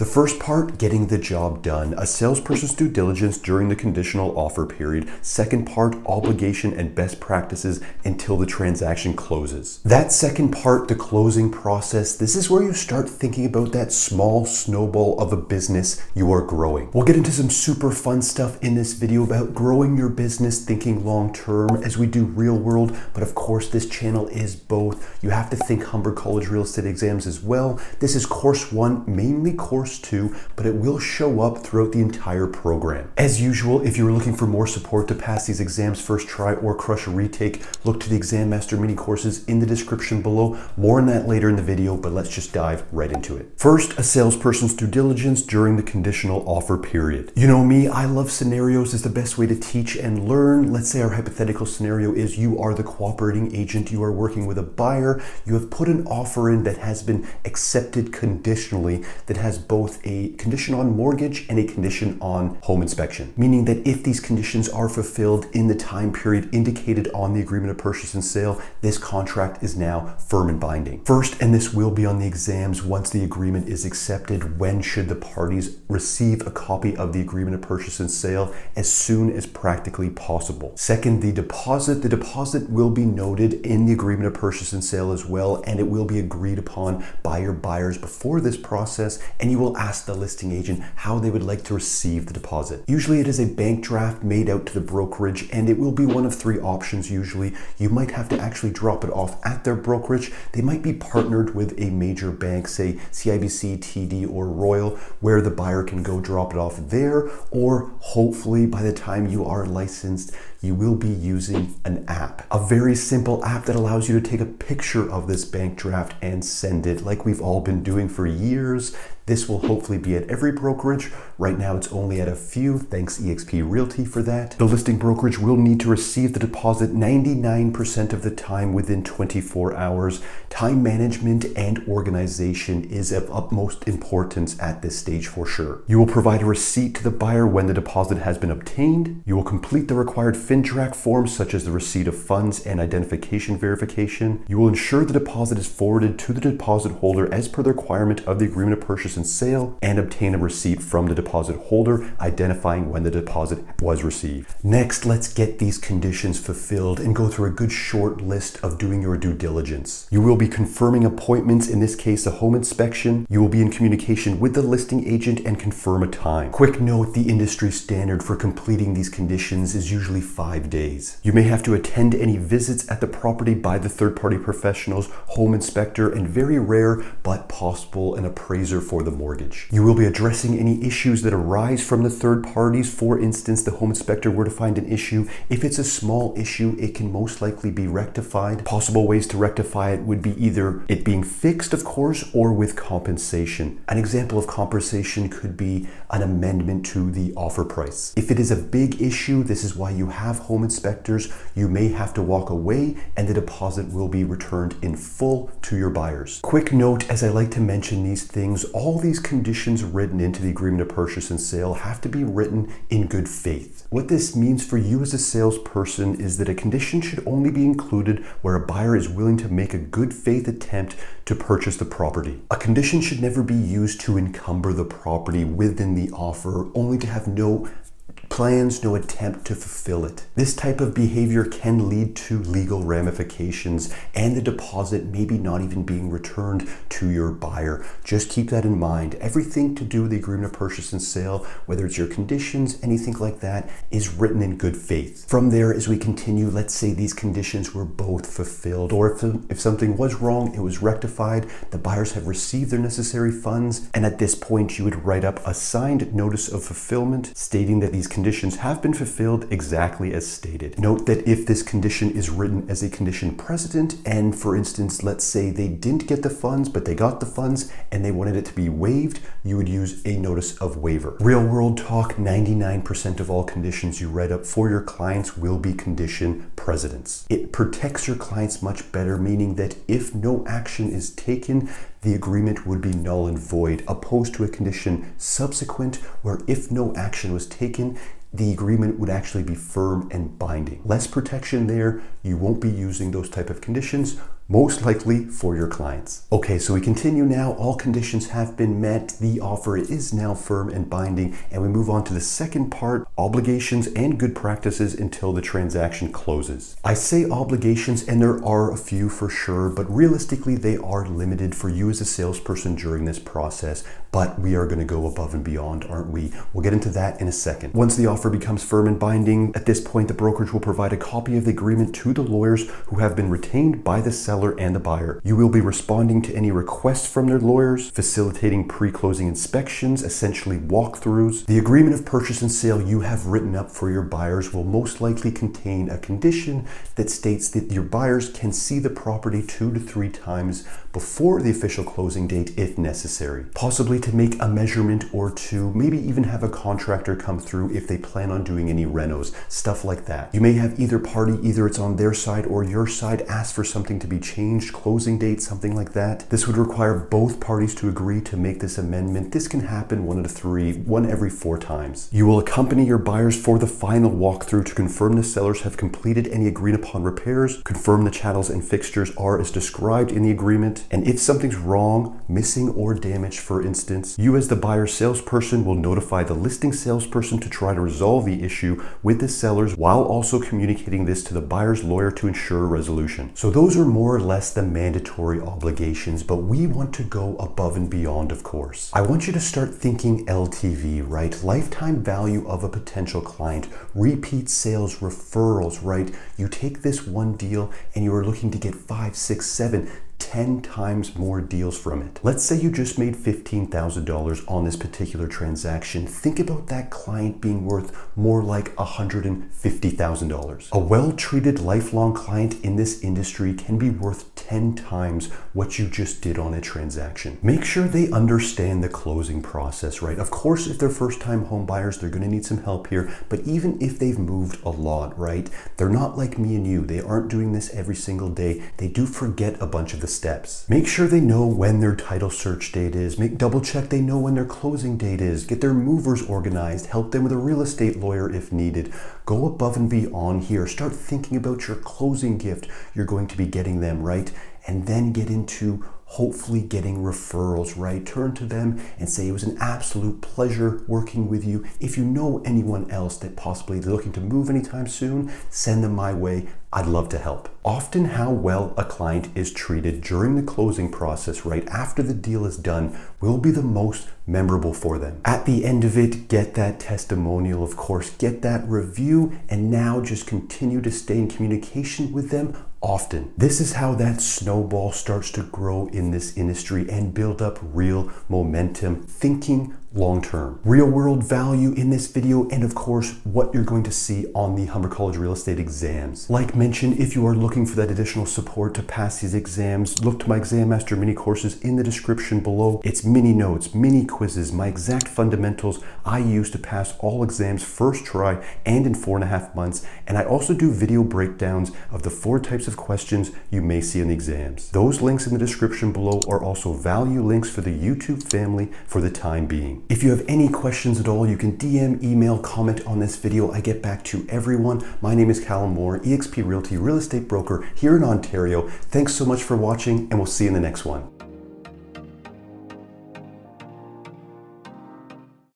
The first part, getting the job done. A salesperson's due diligence during the conditional offer period. Second part, obligation and best practices until the transaction closes. That second part, the closing process, this is where you start thinking about that small snowball of a business you are growing. We'll get into some super fun stuff in this video about growing your business, thinking long term as we do real world, but of course this channel is both. You have to think Humber College real estate exams as well. This is course 1, mainly course 2, but it will show up throughout the entire program. As usual, if you're looking for more support to pass these exams first try or crush a retake, look to the Exam Master mini courses in the description below. More on that later in the video, but let's just dive right into it. First, a salesperson's due diligence during the conditional offer period. You know me, I love scenarios as the best way to teach and learn. Let's say our hypothetical scenario is you are the cooperating agent, you are working with a buyer, you have put an offer in that has been accepted conditionally, that has both a condition on mortgage and a condition on home inspection. Meaning that if these conditions are fulfilled in the time period indicated on the agreement of purchase and sale, this contract is now firm and binding. First, and this will be on the exams, once the agreement is accepted, when should the parties receive a copy of the agreement of purchase and sale? As soon as practically possible. Second, the deposit. The deposit will be noted in the agreement of purchase and sale as well, and it will be agreed upon by your buyers before this process, and you will ask the listing agent how they would like to receive the deposit. Usually it is a bank draft made out to the brokerage, and it will be one of 3 options usually. You might have to actually drop it off at their brokerage. They might be partnered with a major bank, say CIBC, TD, or Royal, where the buyer can go drop it off there, or hopefully by the time you are licensed, you will be using an app. A very simple app that allows you to take a picture of this bank draft and send it like we've all been doing for years. This will hopefully be at every brokerage. Right now it's only at a few, thanks eXp Realty for that. The listing brokerage will need to receive the deposit 99% of the time within 24 hours. Time management and organization is of utmost importance at this stage for sure. You will provide a receipt to the buyer when the deposit has been obtained. You will complete the required FINTRAC forms such as the receipt of funds and identification verification. You will ensure the deposit is forwarded to the deposit holder as per the requirement of the agreement of purchase and sale, and obtain a receipt from the deposit holder identifying when the deposit was received. Next, let's get these conditions fulfilled and go through a good short list of doing your due diligence. You will be confirming appointments, in this case a home inspection. You will be in communication with the listing agent and confirm a time. Quick note, the industry standard for completing these conditions is usually 5 days. You may have to attend any visits at the property by the third-party professionals, home inspector, and very rare but possible an appraiser for the mortgage. You will be addressing any issues that arise from the third parties. For instance, the home inspector were to find an issue. If it's a small issue, it can most likely be rectified. Possible ways to rectify it would be either it being fixed, of course, or with compensation. An example of compensation could be an amendment to the offer price. If it is a big issue, this is why you have home inspectors. You may have to walk away and the deposit will be returned in full to your buyers. Quick note, as I like to mention these things, all these conditions written into the agreement of purchase and sale have to be written in good faith. What this means for you as a salesperson is that a condition should only be included where a buyer is willing to make a good faith attempt to purchase the property. A condition should never be used to encumber the property within the offer, only to have no plans, no attempt to fulfill it. This type of behavior can lead to legal ramifications and the deposit maybe not even being returned to your buyer. Just keep that in mind. Everything to do with the agreement of purchase and sale, whether it's your conditions, anything like that, is written in good faith. From there, as we continue, let's say these conditions were both fulfilled, or if something was wrong, it was rectified, the buyers have received their necessary funds, and at this point you would write up a signed notice of fulfillment stating that these conditions have been fulfilled exactly as stated. Note that if this condition is written as a condition precedent, and for instance, let's say they didn't get the funds, but they got the funds and they wanted it to be waived, you would use a notice of waiver. Real world talk, 99% of all conditions you write up for your clients will be condition precedents. It protects your clients much better, meaning that if no action is taken, the agreement would be null and void, opposed to a condition subsequent where if no action was taken, the agreement would actually be firm and binding. Less protection there. You won't be using those type of conditions. most likely for your clients. Okay, so we continue now. All conditions have been met. The offer is now firm and binding, and we move on to the second part, obligations and good practices until the transaction closes. I say obligations, and there are a few for sure, but realistically they are limited for you as a salesperson during this process, but we are going to go above and beyond, aren't we? We'll get into that in a second. Once the offer becomes firm and binding, at this point the brokerage will provide a copy of the agreement to the lawyers who have been retained by the seller and the buyer. You will be responding to any requests from their lawyers, facilitating pre-closing inspections, essentially walkthroughs. The agreement of purchase and sale you have written up for your buyers will most likely contain a condition that states that your buyers can see the property 2 to 3 times before the official closing date if necessary, possibly to make a measurement or two, maybe even have a contractor come through if they plan on doing any renos, stuff like that. You may have either party, either it's on their side or your side, ask for something to be changed, closing date, something like that. This would require both parties to agree to make this amendment. This can happen 1 out of 3, 1 every 4 times. You will accompany your buyers for the final walkthrough to confirm the sellers have completed any agreed upon repairs, confirm the channels and fixtures are as described in the agreement, and if something's wrong, missing or damaged, for instance, you as the buyer salesperson will notify the listing salesperson to try to resolve the issue with the sellers while also communicating this to the buyer's lawyer to ensure a resolution. So those are more or less the mandatory obligations, but we want to go above and beyond, of course. I want you to start thinking LTV, right? Lifetime value of a potential client, repeat sales, referrals, right? You take this one deal and you are looking to get 5, 6, 7, 10 times more deals from it. Let's say you just made $15,000 on this particular transaction. Think about that client being worth more like $150,000. A well-treated lifelong client in this industry can be worth 10 times what you just did on a transaction. Make sure they understand the closing process, right? Of course, if they're first-time home buyers, they're going to need some help here, but even if they've moved a lot, right? They're not like me and you. They aren't doing this every single day. They do forget a bunch of the steps. Make sure they know when their title search date is. Double check they know when their closing date is. Get their movers organized. Help them with a real estate lawyer if needed. Go above and beyond here. Start thinking about your closing gift you're going to be getting them, right? And then get into hopefully getting referrals, right? Turn to them and say it was an absolute pleasure working with you. If you know anyone else that possibly is looking to move anytime soon, send them my way. I'd love to help. Often how well a client is treated during the closing process, right after the deal is done, will be the most memorable for them. At the end of it, get that testimonial, of course, get that review, and now just continue to stay in communication with them often. This is how that snowball starts to grow in this industry and build up real momentum, thinking long-term. Real world value in this video, and of course, what you're going to see on the Humber College real estate exams. Like mentioned, if you are looking for that additional support to pass these exams, look to my Exam Master mini courses in the description below. It's mini notes, mini quizzes, my exact fundamentals I use to pass all exams first try and in 4.5 months. And I also do video breakdowns of the 4 types of questions you may see in the exams. Those links in the description below are also value links for the YouTube family for the time being. If you have any questions at all, you can DM, email, comment on this video. I get back to everyone. My name is Callum, eXp Realty real estate broker here in Ontario. Thanks so much for watching, and we'll see you in the next one.